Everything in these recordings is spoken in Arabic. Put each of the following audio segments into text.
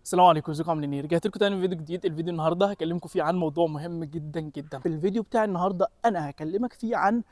السلام عليكم، ازيكم عاملين ايه؟ رجعت لكم تاني في فيديو جديد. الفيديو النهارده هكلمكم فيه عن موضوع مهم جدا جدا. في الفيديو بتاع النهارده انا هكلمك فيه عن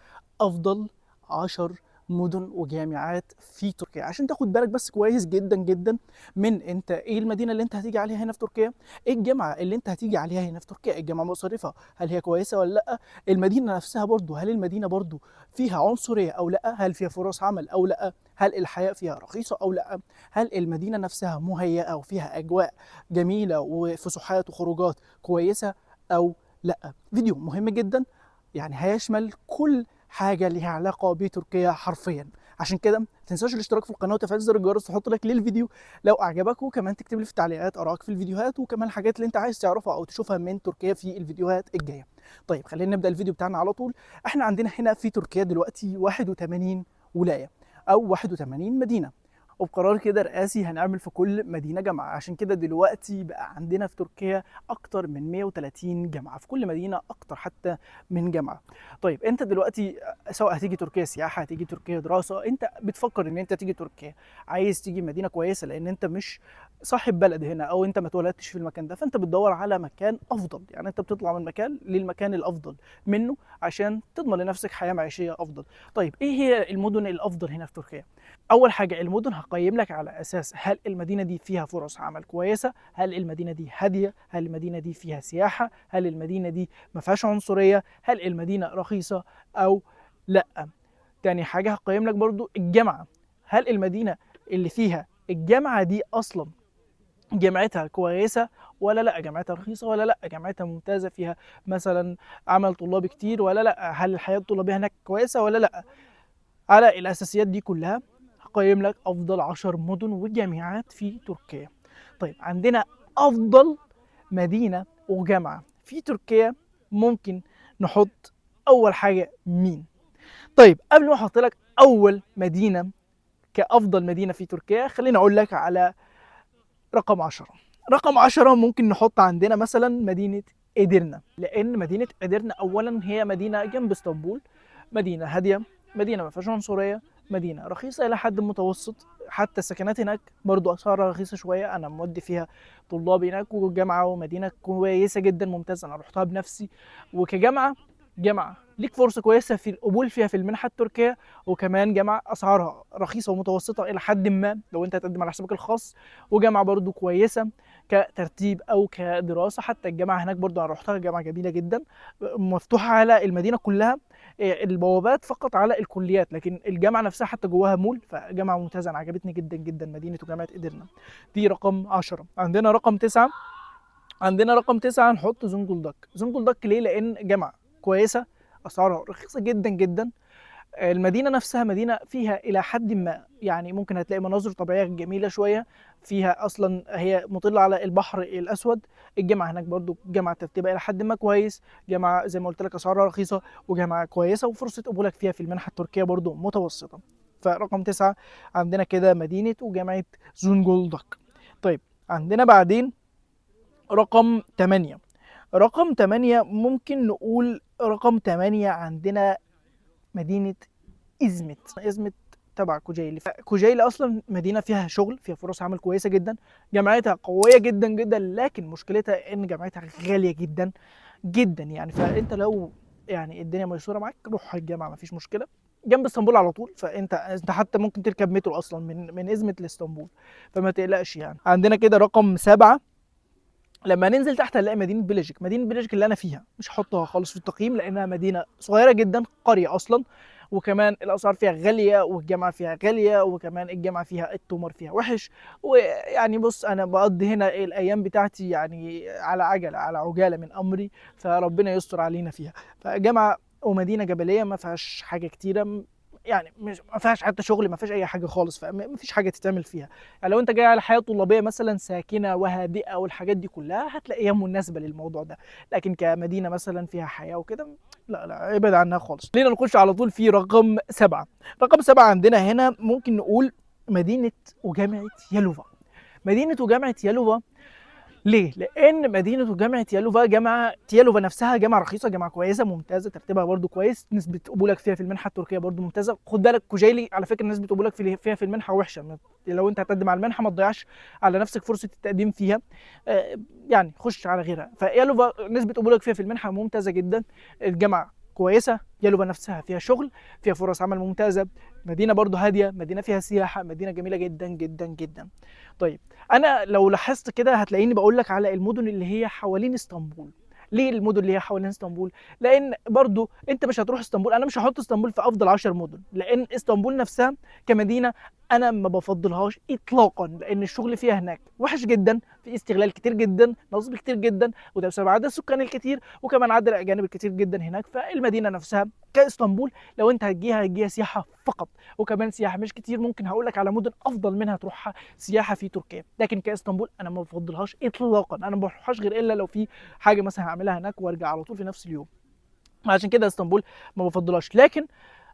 افضل 10 مدن وجامعات في تركيا، عشان تاخد بالك بس كويس جدا جدا من انت ايه المدينه اللي انت هتيجي عليها هنا في تركيا، ايه الجامعه اللي انت هتيجي عليها هنا في تركيا، الجامعه مصاريفها هل هي كويسه ولا لا، المدينه نفسها برضو هل المدينه برضو فيها عنصريه او لا، هل فيها فرص عمل او لا، هل الحياه فيها رخيصه او لا، هل المدينه نفسها مهيئه وفيها اجواء جميله وفسحات وخروجات كويسه او لا. فيديو مهم جدا، يعني هيشمل كل حاجه ليها علاقه بتركيا حرفيا. عشان كده ما تنساش الاشتراك في القناه وتفعيل زر الجرس وحط لايك للفيديو لو اعجبك، وكمان تكتب لي في التعليقات ارائك في الفيديوهات وكمان الحاجات اللي انت عايز تعرفها او تشوفها من تركيا في الفيديوهات الجايه. طيب خلينا نبدا الفيديو بتاعنا على طول. احنا عندنا هنا في تركيا دلوقتي 81 ولايه او 81 مدينه، وبقرار كده رئاسي هنعمل في كل مدينة جامعة. عشان كده دلوقتي بقى عندنا في تركيا أكتر من 130 جامعة، في كل مدينة أكتر حتى من جامعة. طيب أنت دلوقتي سواء هتيجي تركيا سياحة، هتيجي تركيا دراسة، أنت بتفكر إن أنت تيجي تركيا، عايز تيجي مدينة كويسة لأن أنت مش صاحب بلد هنا أو أنت ما اتولدتش في المكان ده، فأنت بتدور على مكان أفضل. يعني أنت بتطلع من مكان للمكان الأفضل منه عشان تضمن لنفسك حياة معيشية أفضل. طيب إيه هي المدن الأفضل هنا في تركيا؟ اول حاجه المدن هقيم لك على اساس هل المدينه دي فيها فرص عمل كويسه، هل المدينه دي هاديه، هل المدينه دي فيها سياحه، هل المدينه دي ما فيهاش عنصريه، هل المدينه رخيصه او لا. تاني حاجه هقيم لك برضو الجامعه، هل المدينه اللي فيها الجامعه دي اصلا جامعتها كويسه ولا لا، جامعتها رخيصه ولا لا، جامعتها ممتازه فيها مثلا عمل طلابي كتير ولا لا، هل الحياه الطلابيه هناك كويسه ولا لا. على الأساسيات دي كلها هقيم لك أفضل 10 مدن وجامعات في تركيا. طيب عندنا أفضل مدينة وجامعة في تركيا، ممكن نحط أول حاجة مين؟ طيب قبل ما أحط لك أول مدينة كأفضل مدينة في تركيا، خليني أقول لك على رقم 10. رقم 10 ممكن نحط عندنا مثلا مدينة إدرنا، لأن مدينة إدرنا أولا هي مدينة جنب اسطنبول، مدينة هادية، مدينة ما فيهاش عنصرية، مدينة رخيصة إلى حد متوسط، حتى السكنات هناك برضو أسعارها رخيصة شوية. أنا مودي فيها طلابي هناك، وجامعة ومدينة كويسة جدا ممتازة، أنا رحتها بنفسي. وكجامعة، جامعة ليك فرصة كويسة في القبول فيها في المنحة التركية، وكمان جامعة أسعارها رخيصة ومتوسطة إلى حد ما لو أنت هتقدم على حسابك الخاص، وجامعة برضو كويسة كترتيب أو كدراسة. حتى الجامعة هناك برضو أنا رحتها، جامعة جميلة جدا مفتوحة على المدينة كلها، البوابات فقط على الكليات، لكن الجامعة نفسها حتى جواها مول، فجامعة ممتازة أنا عجبتني جدا جدا مدينة وجامعة إدرنا. دي رقم 10. عندنا رقم 9، عندنا رقم 9 نحط زنجلدك. زنجلدك ليه؟ لأن جامعة كويسة، أسعارها رخيصة جدا جدا، المدينة نفسها مدينة فيها إلى حد ما يعني ممكن هتلاقي مناظر طبيعية جميلة شوية، فيها أصلا هي مطلة على البحر الأسود. الجامعة هناك برضو جامعة ترتيبها إلى حد ما كويس، جامعة زي ما قلت لك أسعارها رخيصة، وجامعة كويسة وفرصة قبولك فيها في المنحة التركية برضو متوسطة. فرقم 9 عندنا كده مدينة وجامعة زونجولدك. طيب عندنا بعدين رقم 8. رقم 8 ممكن نقول رقم 8 عندنا مدينة إزمت. إزمت تبع كوجيلي، فكوجيلي أصلا مدينة فيها شغل، فيها فرص عمل كويسة جدا، جامعتها قوية جدا جدا، لكن مشكلتها إن جامعتها غالية جدا جدا. يعني فأنت لو يعني الدنيا ميسورة معاك روح الجامعة مفيش مشكلة، جنب اسطنبول على طول، فانت حتى ممكن تركب مترو اصلا من ازمه لاسطنبول، فما تقلقش. يعني عندنا كده رقم 7. لما ننزل تحت هنلاقي مدينه بلجيك. مدينه بلجيك اللي انا فيها مش هحطها خالص في التقييم لانها مدينه صغيره جدا، قريه اصلا، وكمان الاسعار فيها غاليه والجامعه فيها غاليه، وكمان الجامعه فيها التمر فيها وحش. ويعني بص انا بقضي هنا الايام بتاعتي يعني على عجله على عجاله من امري، فربنا يستر علينا فيها. فجامعه ومدينه جبليه ما فيهاش حاجه كتيره، يعني مش ما فيهاش حتى شغل، ما فيهاش اي حاجه خالص، فما فيش حاجه تتعمل فيها. يعني لو انت جاي على حياه طلابيه مثلا ساكنه وهادئه والحاجات دي كلها هتلاقيها مناسبه للموضوع ده، لكن كمدينه مثلا فيها حياه وكده لا لا ابعد عنها خالص. خلينا نخش على طول في رقم 7. رقم 7 عندنا هنا ممكن نقول مدينه وجامعه يالوفا. مدينه وجامعه يالوفا ليه؟ لان مدينه وجامعه يالوفا، جامعه يالوفا نفسها جامعه رخيصه، جامعه كويسه ممتازه، ترتيبها برده كويس، نسبه قبولك فيها في المنحه التركيه برده ممتازه. خد بالك كوجيلي على فكره نسبه قبولك فيها في المنحه وحشه، لو انت هتقدم على المنحه ما تضيعش على نفسك فرصه التقديم فيها، يعني خش على غيرها. فيالوفا نسبه قبولك فيها في المنحه ممتازه جدا، الجامعه كويسه، يالوفا نفسها فيها شغل، فيها فرص عمل ممتازه، مدينه برده هاديه، مدينه فيها سياحه، مدينه جميله جدا جدا جدا. طيب انا لو لاحظت كده هتلاقيني بقول لك على المدن اللي هي حوالين اسطنبول. ليه المدن اللي هي حوالين اسطنبول؟ لان برضو انت مش هتروح اسطنبول، انا مش هحط اسطنبول في افضل 10 مدن، لان اسطنبول نفسها كمدينه انا ما بفضلهاش اطلاقا، لان الشغل فيها هناك وحش جدا، في استغلال كتير جدا، نصب كتير جدا، وده بسبب عدد السكان الكتير وكمان عدد الاجانب الكتير جدا هناك. فالمدينه نفسها كاسطنبول لو انت هتجيها سياحه فقط، وكمان سياحه مش كتير، ممكن هقول لك على مدن افضل منها تروحها سياحه في تركيا. لكن كاسطنبول انا ما بفضلهاش اطلاقا، انا ما بروحهاش غير الا لو في حاجه مثلا هعملها هناك وارجع على طول في نفس اليوم. عشان كده اسطنبول ما بفضلهاش. لكن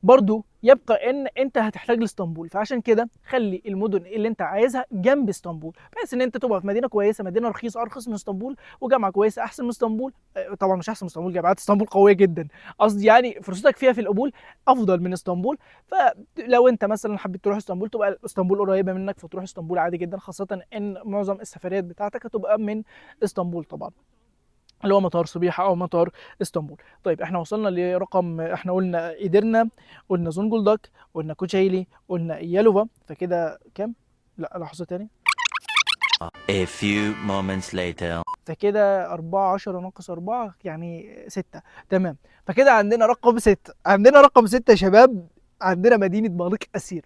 برضو يبقى ان انت هتحتاج لاسطنبول، فعشان كده خلي المدن اللي انت عايزها جنب اسطنبول، بحيث ان انت تبقى في مدينه كويسه، مدينه رخيصه ارخص من اسطنبول، وجامعه كويسه احسن من اسطنبول. طبعا مش احسن من اسطنبول، جامعات اسطنبول قويه جدا، قصدي يعني فرصتك فيها في القبول افضل من اسطنبول. فلو انت مثلا حبيت تروح اسطنبول، تبقى اسطنبول قريبه منك فتروح اسطنبول عادي جدا، خاصه ان معظم السفريات بتاعتك هتبقى من اسطنبول طبعا، اللي هو مطار صبيحة أو مطار اسطنبول. طيب احنا وصلنا لرقم، احنا قلنا إيدرنا، قلنا زونجولداك، قلنا كوتشيلي، قلنا يالوفا، فكده كام؟ لا لحظة تاني. A few moments later. فكده 4 10 ناقص 4 يعني 6. تمام. فكده عندنا رقم 6، عندنا رقم 6 يا شباب، عندنا مدينة باليق أسير.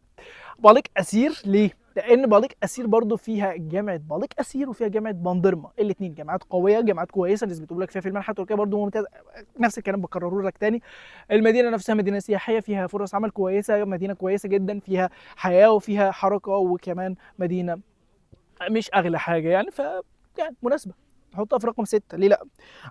باليق أسير ليه؟ لأن باليق أسير برضو فيها جامعة باليق أسير وفيها جامعة بندرما، الاثنين جامعات قوية، جامعات كويسة، نسبة قبولك فيها في المنحة التركية برضو ممتاز. نفس الكلام بكرره لك تاني. المدينة نفسها مدينة سياحية، فيها فرص عمل كويسة، مدينة كويسة جدا، فيها حياة وفيها حركة، وكمان مدينة مش أغلى حاجة يعني، يعني مناسبة نحطها في رقم 6 ليه لا.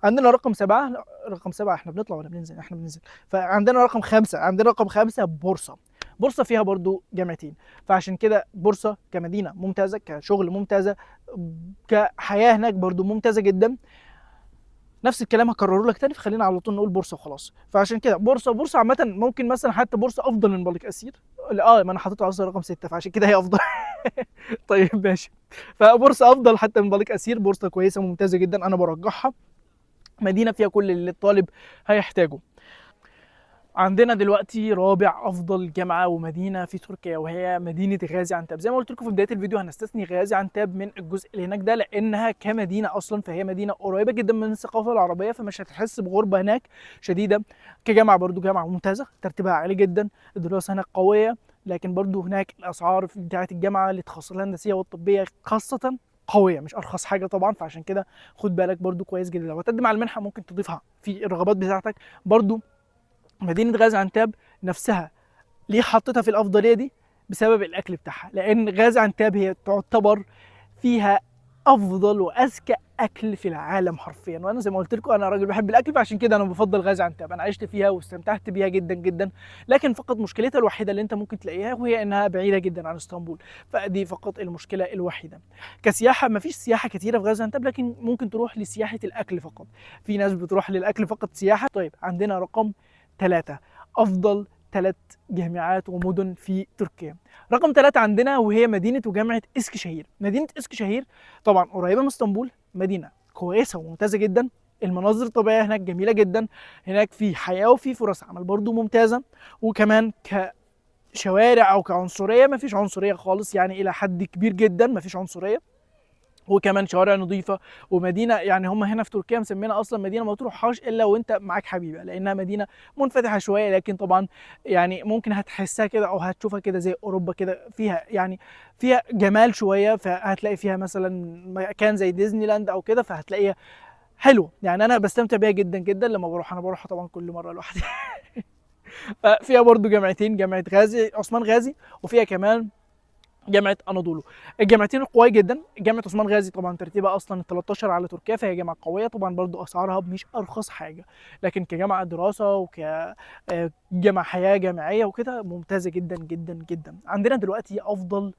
عندنا رقم 7، رقم 7 احنا بنطلع ولا بننزل؟ احنا بننزل. فعندنا رقم 5، عندنا رقم 5 بورصة. بورصة فيها برضو جامعتين، فعشان كده بورصة كمدينة ممتازة، كشغل ممتازة، كحياة هناك برضو ممتازة جدا. نفس الكلام هكرره لك تاني، فخلينا على طول نقول بورصه وخلاص. فعشان كده بورصه عامه، ممكن مثلا حتى بورصه افضل من باليق اسير. ما انا حاططها اصلا رقم 6 فعشان كده هي افضل. طيب ماشي. فبورصه افضل حتى من باليق اسير، بورصه كويسه ممتازه جدا، انا برجحها، مدينه فيها كل اللي الطالب هيحتاجه. عندنا دلوقتي رابع افضل جامعه ومدينه في تركيا، وهي مدينه غازي عنتاب. زي ما قلت لكم في بدايه الفيديو هنستثني غازي عنتاب من الجزء اللي هناك ده، لانها كمدينه اصلا فهي مدينه قريبه جدا من الثقافه العربيه، فمش هتحس بغربه هناك شديده. كجامعه برضو جامعه ممتازه، ترتيبها عالي جدا، الدراسه هناك قويه، لكن برضو هناك الاسعار بتاعه الجامعه للتخصصات الهندسيه والطبيه خاصه قويه، مش ارخص حاجه طبعا. فعشان كده خد بالك برضو كويس جدا، لو هتقدم على المنحه ممكن تضيفها في الرغبات بتاعتك. برضو مدينه غازي عنتاب نفسها ليه حطيتها في الافضليه دي؟ بسبب الاكل بتاعها، لان غازي عنتاب هي تعتبر فيها افضل واذكى اكل في العالم حرفيا، وانا زي ما قلت لكم انا راجل بحب الاكل، فعشان كده انا بفضل غازي عنتاب. انا عشت فيها واستمتعت بيها جدا جدا، لكن فقط مشكلتها الوحيده اللي انت ممكن تلاقيها وهي انها بعيده جدا عن اسطنبول، فدي فقط المشكله الوحيده. كسياحه ما فيش سياحه كتيره في غازي عنتاب، لكن ممكن تروح لسياحه الاكل فقط، في ناس بتروح للاكل فقط سياحه. طيب عندنا رقم 3، افضل 3 جامعات ومدن في تركيا. رقم 3 عندنا وهي مدينة وجامعة اسكشهير. مدينة اسكشهير طبعا قريبة من اسطنبول، مدينة كويسة وممتازة جدا، المناظر الطبيعية هناك جميلة جدا، هناك في حياة وفي فرص عمل برضو ممتازة، وكمان كشوارع أو كعنصرية مفيش عنصرية خالص، يعني إلى حد كبير جدا مفيش عنصرية، وكمان شوارع نظيفه، ومدينه يعني هم هنا في تركيا مسمينها اصلا مدينه ما تروحهاش الا وانت معاك حبيبه، لانها مدينه منفتحه شويه، لكن طبعا يعني ممكن هتحسها كده او هتشوفها كده زي اوروبا كده، فيها يعني فيها جمال شويه، فهتلاقي فيها مثلا مكان زي ديزني لاند او كده، فهتلاقيها حلو. يعني انا بستمتع بيها جدا جدا لما بروح، انا بروحها طبعا كل مره لوحدي. فيها برضو جامعتين، جامعه غازي عثمان غازي، وفيها كمان جامعه اناضولو. الجامعتين قويه جدا. جامعه عثمان غازي طبعا ترتيبها اصلا 13 على تركيا، فهي جامعه قويه طبعا، برضو اسعارها مش ارخص حاجه، لكن كجامعه دراسه جامعه حياه جامعيه وكده ممتازه جدا جدا جدا. عندنا دلوقتي افضل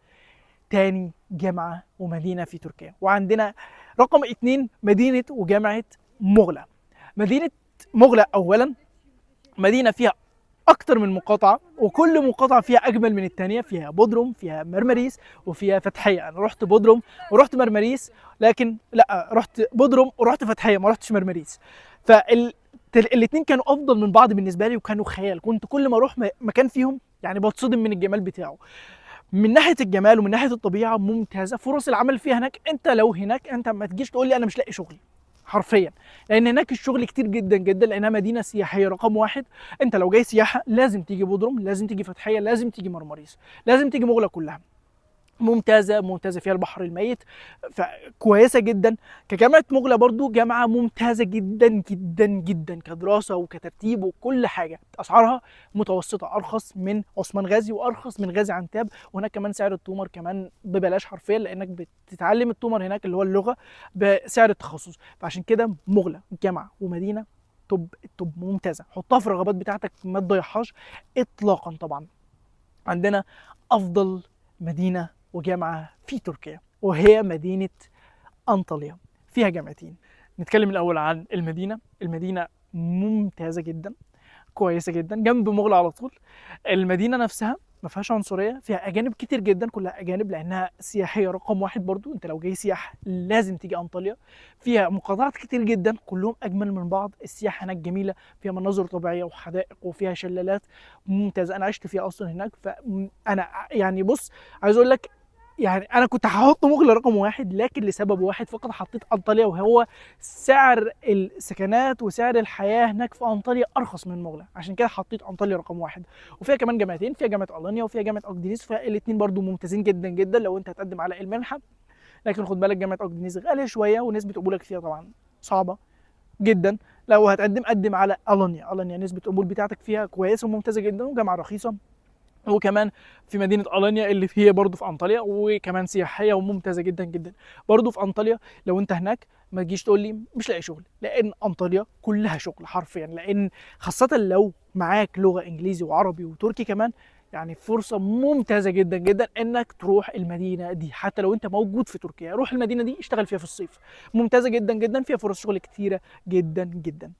تاني جامعة ومدينة في تركيا. وعندنا رقم 2 مدينة وجامعة مغلا. مدينة مغلا أولا مدينة فيها أكتر من مقاطعة، وكل مقاطعة فيها أجمل من التانية، فيها بودروم، فيها مرمريس، وفيها فتحية. أنا رحت بودروم ورحت مرمريس، لكن لا، رحت بودروم ورحت فتحية، ما رحتش مرمريس. الاتنين كانوا أفضل من بعض بالنسبة لي، وكانوا خيال. كنت كل ما أروح مكان فيهم يعني بتصدم من الجمال بتاعه. من ناحيه الجمال ومن ناحيه الطبيعه ممتازه. فرص العمل فيها هناك، انت لو هناك انت ما تجيش تقول لي انا مش لاقي شغل حرفيا، لان هناك الشغل كتير جدا جدا، لانها مدينه سياحيه رقم واحد. انت لو جاي سياحه لازم تيجي بودروم، لازم تيجي فتحيه، لازم تيجي مرمريس، لازم تيجي مغلا كلها. ممتازه فيها البحر الميت، فكويسه جدا. كجامعه مغلا برضو جامعه ممتازه جدا جدا جدا كدراسه وكترتيب وكل حاجه. اسعارها متوسطه، ارخص من عثمان غازي وارخص من غازي عنتاب. وهناك كمان سعر التومر كمان ببلاش حرفيا، لانك بتتعلم التومر هناك اللي هو اللغه بسعر التخصص. فعشان كده مغلا جامعه ومدينه التوب ممتازه. حطها في الرغبات بتاعتك، ما تضيعهاش اطلاقا. طبعا عندنا افضل مدينه وجامعه في تركيا، وهي مدينه انطاليا. فيها جامعتين. نتكلم الاول عن المدينه ممتازه جدا، كويسه جدا، جنب مغلا على طول. المدينه نفسها ما فيهاش عنصريه، فيها اجانب كتير جدا، كلها اجانب لانها سياحيه رقم واحد. برضو انت لو جاي سياح لازم تيجي انطاليا. فيها مقاطعات كتير جدا، كلهم اجمل من بعض. السياحه هناك جميله، فيها مناظر طبيعيه وحدائق وفيها شلالات ممتازه. انا عشت فيها اصلا هناك، فانا يعني بص، عايز اقول لك يعني انا كنت هحط مغلا رقم واحد، لكن لسبب واحد فقط حطيت انطاليا، وهو سعر السكنات وسعر الحياه هناك في انطاليا ارخص من مغلا. عشان كده حطيت انطاليا رقم واحد. وفيها كمان جامعتين، فيها جامعه الانيا وفيها جامعه اقدينيس، فالاثنين برضو ممتازين جدا جدا لو انت هتقدم على المنحه. لكن خد بالك جامعه اقدينيس غاليه شويه، ونسبه قبولك فيها طبعا صعبه جدا. لو هتقدم قدم على الانيا نسبه القبول بتاعتك فيها كويسه وممتازه جدا، وجامعه رخيصه. وكمان في مدينه الانيا اللي هي برضه في انطاليا، وكمان سياحيه وممتازه جدا جدا. برضه في انطاليا لو انت هناك ما تجيش تقول لي مش لاقي شغل، لان انطاليا كلها شغل حرفيا. لان خاصه لو معاك لغه انجليزي وعربي وتركي كمان، يعني فرصه ممتازه جدا جدا انك تروح المدينه دي. حتى لو انت موجود في تركيا روح المدينه دي، اشتغل فيها في الصيف. ممتازه جدا جدا، فيها فرص شغل كتيره جدا جدا.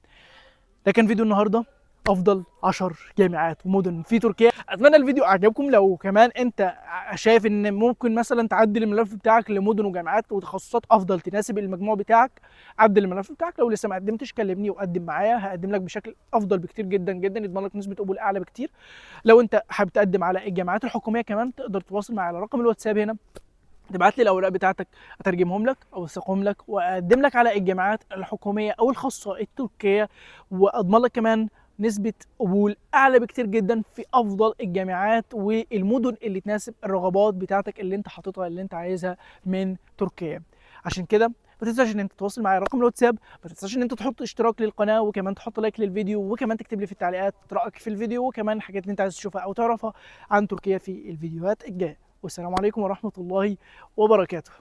ده كان فيديو النهارده، افضل 10 جامعات ومدن في تركيا. اتمنى الفيديو اعجبكم. لو كمان انت شايف ان ممكن مثلا تعدل الملف بتاعك لمدن وجامعات وتخصصات افضل تناسب المجموع بتاعك، عدل الملف بتاعك. لو لسه ما قدمتش كلمني وقدم معايا، هقدم لك بشكل افضل بكتير جدا جدا، يضمن لك نسبه قبول اعلى بكتير. لو انت حابب تقدم على الجامعات الحكوميه كمان، تقدر تواصل معايا على رقم الواتساب هنا، تبعت لي الاوراق بتاعتك، اترجمهم لك او اوثقهم لك واقدم لك على الجامعات الحكوميه او الخاصه التركيه، واضمن لك كمان نسبه قبول اعلى بكتير جدا في افضل الجامعات والمدن اللي تناسب الرغبات بتاعتك اللي انت حاططها اللي انت عايزها من تركيا. عشان كده ما تنساش ان انت تتواصل معايا رقم الواتساب، ما تنساش ان انت تحط اشتراك للقناه، وكمان تحط لايك للفيديو، وكمان تكتب لي في التعليقات رايك في الفيديو، وكمان الحاجات اللي انت عايز تشوفها او تعرفها عن تركيا في الفيديوهات الجايه. والسلام عليكم ورحمه الله وبركاته.